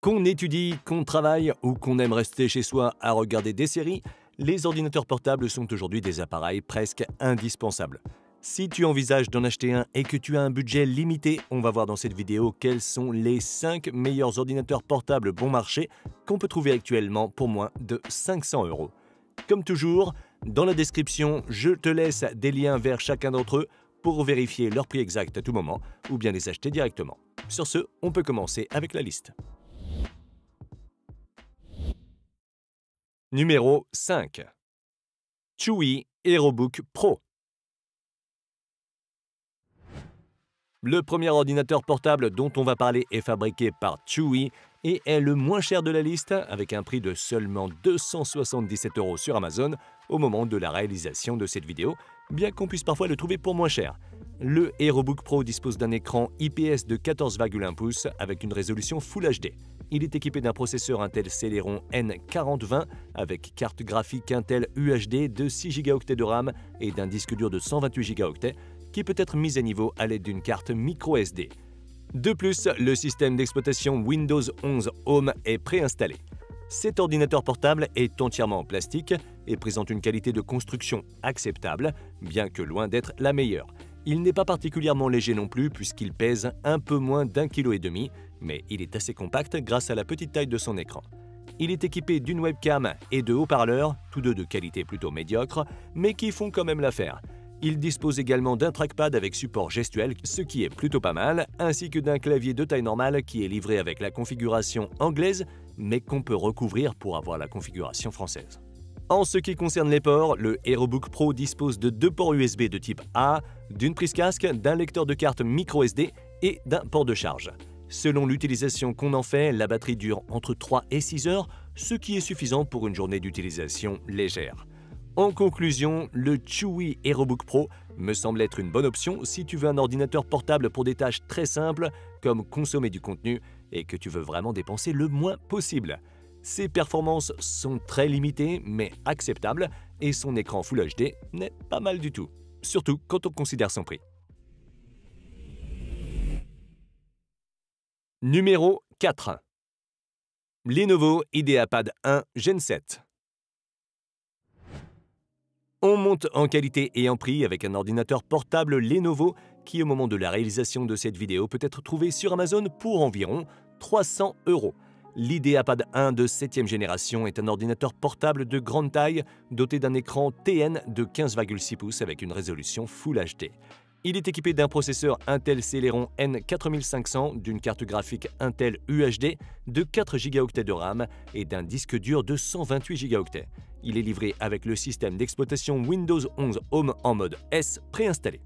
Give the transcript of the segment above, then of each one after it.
Qu'on étudie, qu'on travaille ou qu'on aime rester chez soi à regarder des séries, les ordinateurs portables sont aujourd'hui des appareils presque indispensables. Si tu envisages d'en acheter un et que tu as un budget limité, on va voir dans cette vidéo quels sont les 5 meilleurs ordinateurs portables bon marché qu'on peut trouver actuellement pour moins de 500 €. Comme toujours, dans la description, je te laisse des liens vers chacun d'entre eux pour vérifier leur prix exact à tout moment ou bien les acheter directement. Sur ce, on peut commencer avec la liste. Numéro 5. Chewy HeroBook Pro. Le premier ordinateur portable dont on va parler est fabriqué par Chewy et est le moins cher de la liste avec un prix de seulement 277 € sur Amazon au moment de la réalisation de cette vidéo, bien qu'on puisse parfois le trouver pour moins cher. Le HeroBook Pro dispose d'un écran IPS de 14,1 pouces avec une résolution Full HD. Il est équipé d'un processeur Intel Celeron N4020 avec carte graphique Intel UHD de 6 Go de RAM et d'un disque dur de 128 Go qui peut être mis à niveau à l'aide d'une carte micro SD. De plus, le système d'exploitation Windows 11 Home est préinstallé. Cet ordinateur portable est entièrement en plastique et présente une qualité de construction acceptable, bien que loin d'être la meilleure. Il n'est pas particulièrement léger non plus puisqu'il pèse un peu moins d'1,5 kg, mais il est assez compact grâce à la petite taille de son écran. Il est équipé d'une webcam et de haut-parleurs, tous deux de qualité plutôt médiocre, mais qui font quand même l'affaire. Il dispose également d'un trackpad avec support gestuel, ce qui est plutôt pas mal, ainsi que d'un clavier de taille normale qui est livré avec la configuration anglaise, mais qu'on peut recouvrir pour avoir la configuration française. En ce qui concerne les ports, le HeroBook Pro dispose de 2 ports USB de type A, d'une prise casque, d'un lecteur de carte micro SD et d'un port de charge. Selon l'utilisation qu'on en fait, la batterie dure entre 3 et 6 heures, ce qui est suffisant pour une journée d'utilisation légère. En conclusion, le Chewy HeroBook Pro me semble être une bonne option si tu veux un ordinateur portable pour des tâches très simples comme consommer du contenu et que tu veux vraiment dépenser le moins possible. Ses performances sont très limitées mais acceptables et son écran Full HD n'est pas mal du tout, surtout quand on considère son prix. Numéro 4. Lenovo IdeaPad 1 Gen 7. On monte en qualité et en prix avec un ordinateur portable Lenovo qui, au moment de la réalisation de cette vidéo, peut être trouvé sur Amazon pour environ 300 €. L'IdeaPad 1 de 7e génération est un ordinateur portable de grande taille doté d'un écran TN de 15,6 pouces avec une résolution Full HD. Il est équipé d'un processeur Intel Celeron N4500, d'une carte graphique Intel UHD de 4 Go de RAM et d'un disque dur de 128 Go. Il est livré avec le système d'exploitation Windows 11 Home en mode S préinstallé.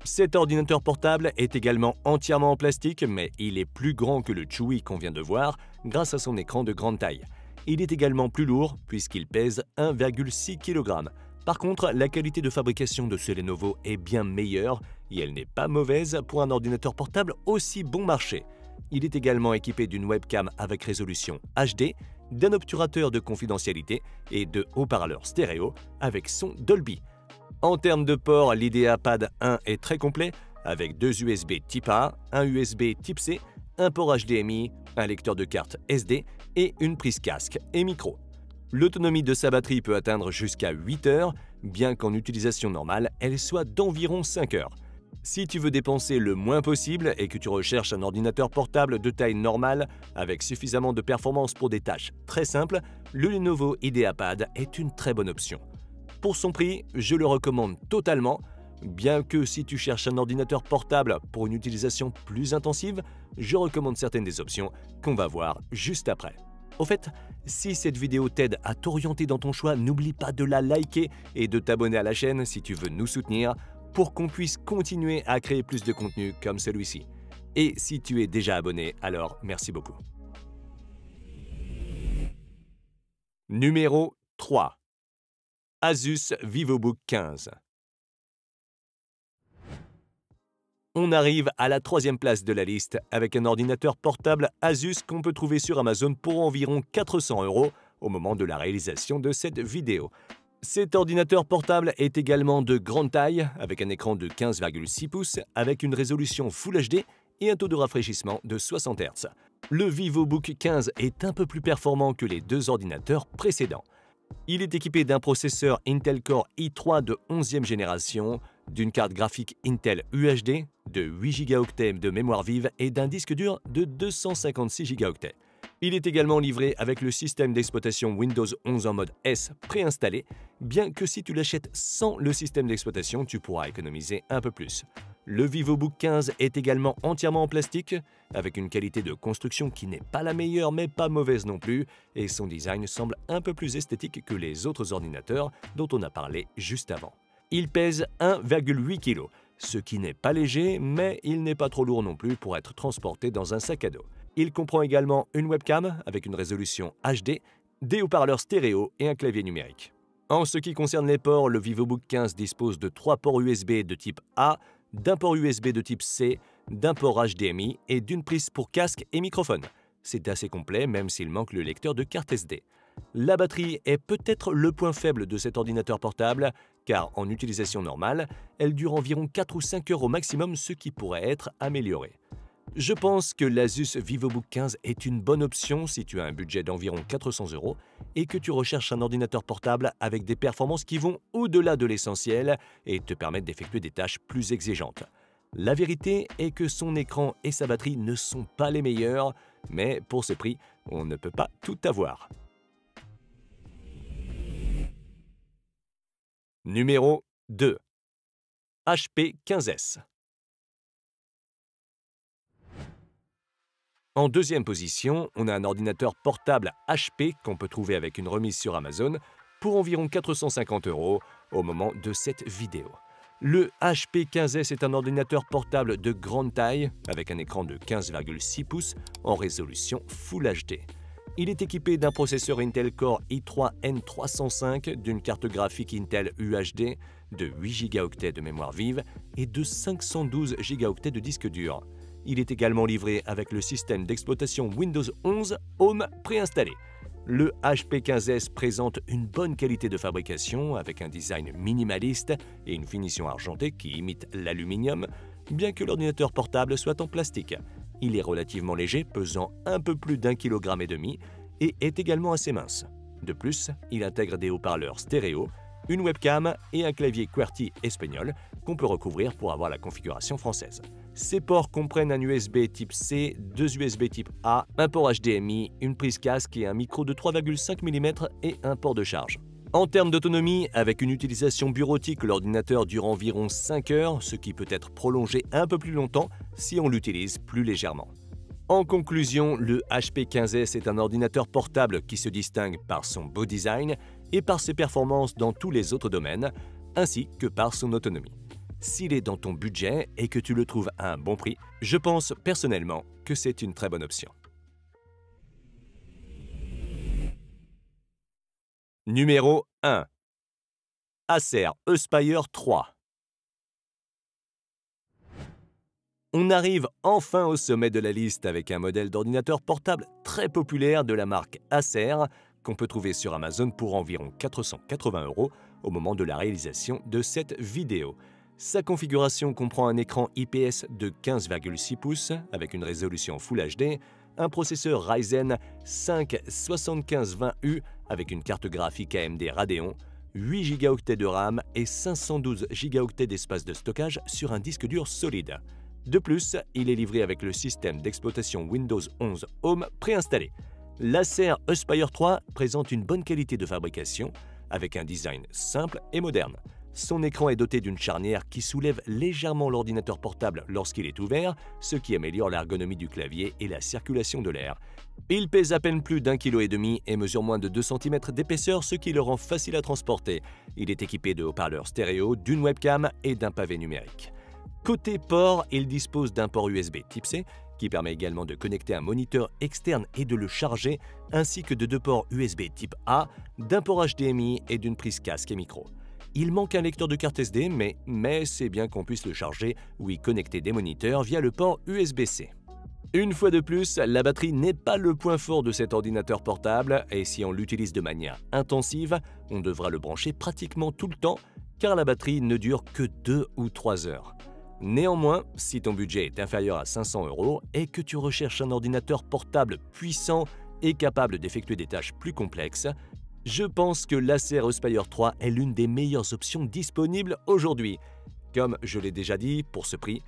Cet ordinateur portable est également entièrement en plastique, mais il est plus grand que le Chewy qu'on vient de voir grâce à son écran de grande taille. Il est également plus lourd puisqu'il pèse 1,6 kg. Par contre, la qualité de fabrication de ce Lenovo est bien meilleure et elle n'est pas mauvaise pour un ordinateur portable aussi bon marché. Il est également équipé d'une webcam avec résolution HD, d'un obturateur de confidentialité et de haut-parleurs stéréo avec son Dolby. En termes de ports, l'IdeaPad 1 est très complet avec 2 USB Type A, un USB Type C, un port HDMI, un lecteur de carte SD et une prise casque et micro. L'autonomie de sa batterie peut atteindre jusqu'à 8 heures, bien qu'en utilisation normale, elle soit d'environ 5 heures. Si tu veux dépenser le moins possible et que tu recherches un ordinateur portable de taille normale avec suffisamment de performance pour des tâches très simples, le Lenovo IdeaPad est une très bonne option. Pour son prix, je le recommande totalement, bien que si tu cherches un ordinateur portable pour une utilisation plus intensive, je recommande certaines des options qu'on va voir juste après. Au fait, si cette vidéo t'aide à t'orienter dans ton choix, n'oublie pas de la liker et de t'abonner à la chaîne si tu veux nous soutenir pour qu'on puisse continuer à créer plus de contenu comme celui-ci. Et si tu es déjà abonné, alors merci beaucoup. Numéro 3. Asus VivoBook 15. On arrive à la 3e place de la liste avec un ordinateur portable Asus qu'on peut trouver sur Amazon pour environ 400 € au moment de la réalisation de cette vidéo. Cet ordinateur portable est également de grande taille avec un écran de 15,6 pouces avec une résolution Full HD et un taux de rafraîchissement de 60 Hz. Le VivoBook 15 est un peu plus performant que les deux ordinateurs précédents. Il est équipé d'un processeur Intel Core i3 de 11e génération, d'une carte graphique Intel UHD, de 8 Go de mémoire vive et d'un disque dur de 256 Go. Il est également livré avec le système d'exploitation Windows 11 en mode S préinstallé, bien que si tu l'achètes sans le système d'exploitation, tu pourras économiser un peu plus. Le VivoBook 15 est également entièrement en plastique, avec une qualité de construction qui n'est pas la meilleure mais pas mauvaise non plus, et son design semble un peu plus esthétique que les autres ordinateurs dont on a parlé juste avant. Il pèse 1,8 kg, ce qui n'est pas léger, mais il n'est pas trop lourd non plus pour être transporté dans un sac à dos. Il comprend également une webcam avec une résolution HD, des haut-parleurs stéréo et un clavier numérique. En ce qui concerne les ports, le VivoBook 15 dispose de 3 ports USB de type A, d'un port USB de type C, d'un port HDMI et d'une prise pour casque et microphone. C'est assez complet même s'il manque le lecteur de carte SD. La batterie est peut-être le point faible de cet ordinateur portable, car en utilisation normale, elle dure environ 4 ou 5 heures au maximum, ce qui pourrait être amélioré. Je pense que l'Asus VivoBook 15 est une bonne option si tu as un budget d'environ 400 € et que tu recherches un ordinateur portable avec des performances qui vont au-delà de l'essentiel et te permettent d'effectuer des tâches plus exigeantes. La vérité est que son écran et sa batterie ne sont pas les meilleurs, mais pour ce prix, on ne peut pas tout avoir. Numéro 2. HP 15S. En deuxième position, on a un ordinateur portable HP qu'on peut trouver avec une remise sur Amazon pour environ 450 € au moment de cette vidéo. Le HP 15S est un ordinateur portable de grande taille avec un écran de 15,6 pouces en résolution Full HD. Il est équipé d'un processeur Intel Core i3 N305, d'une carte graphique Intel UHD, de 8 Go de mémoire vive et de 512 Go de disque dur. Il est également livré avec le système d'exploitation Windows 11 Home préinstallé. Le HP 15S présente une bonne qualité de fabrication avec un design minimaliste et une finition argentée qui imite l'aluminium, bien que l'ordinateur portable soit en plastique. Il est relativement léger, pesant un peu plus d'1,5 kg et est également assez mince. De plus, il intègre des haut-parleurs stéréo, une webcam et un clavier QWERTY espagnol qu'on peut recouvrir pour avoir la configuration française. Ces ports comprennent un USB type C, deux USB type A, un port HDMI, une prise casque et un micro de 3,5 mm et un port de charge. En termes d'autonomie, avec une utilisation bureautique, l'ordinateur dure environ 5 heures, ce qui peut être prolongé un peu plus longtemps si on l'utilise plus légèrement. En conclusion, le HP 15S est un ordinateur portable qui se distingue par son beau design et par ses performances dans tous les autres domaines, ainsi que par son autonomie. S'il est dans ton budget et que tu le trouves à un bon prix, je pense personnellement que c'est une très bonne option. Numéro 1. Acer Aspire 3. On arrive enfin au sommet de la liste avec un modèle d'ordinateur portable très populaire de la marque Acer qu'on peut trouver sur Amazon pour environ 480 € au moment de la réalisation de cette vidéo. Sa configuration comprend un écran IPS de 15,6 pouces avec une résolution Full HD, un processeur Ryzen 5 7520U avec une carte graphique AMD Radeon, 8 Go de RAM et 512 Go d'espace de stockage sur un disque dur solide. De plus, il est livré avec le système d'exploitation Windows 11 Home préinstallé. L'Acer Aspire 3 présente une bonne qualité de fabrication avec un design simple et moderne. Son écran est doté d'une charnière qui soulève légèrement l'ordinateur portable lorsqu'il est ouvert, ce qui améliore l'ergonomie du clavier et la circulation de l'air. Il pèse à peine plus d'1,5 kg et mesure moins de 2 cm d'épaisseur, ce qui le rend facile à transporter. Il est équipé de haut-parleurs stéréo, d'une webcam et d'un pavé numérique. Côté port, il dispose d'un port USB type C qui permet également de connecter un moniteur externe et de le charger, ainsi que de 2 ports USB type A, d'un port HDMI et d'une prise casque et micro. Il manque un lecteur de carte SD, mais c'est bien qu'on puisse le charger ou y connecter des moniteurs via le port USB-C. Une fois de plus, la batterie n'est pas le point fort de cet ordinateur portable et si on l'utilise de manière intensive, on devra le brancher pratiquement tout le temps car la batterie ne dure que 2 ou 3 heures. Néanmoins, si ton budget est inférieur à 500 € et que tu recherches un ordinateur portable puissant et capable d'effectuer des tâches plus complexes, je pense que l'Acer Aspire 3 est l'une des meilleures options disponibles aujourd'hui. Comme je l'ai déjà dit, pour ce prix,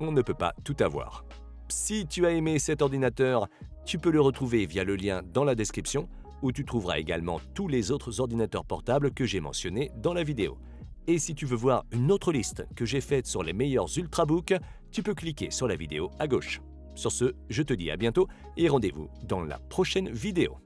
on ne peut pas tout avoir. Si tu as aimé cet ordinateur, tu peux le retrouver via le lien dans la description, où tu trouveras également tous les autres ordinateurs portables que j'ai mentionnés dans la vidéo. Et si tu veux voir une autre liste que j'ai faite sur les meilleurs Ultrabooks, tu peux cliquer sur la vidéo à gauche. Sur ce, je te dis à bientôt et rendez-vous dans la prochaine vidéo.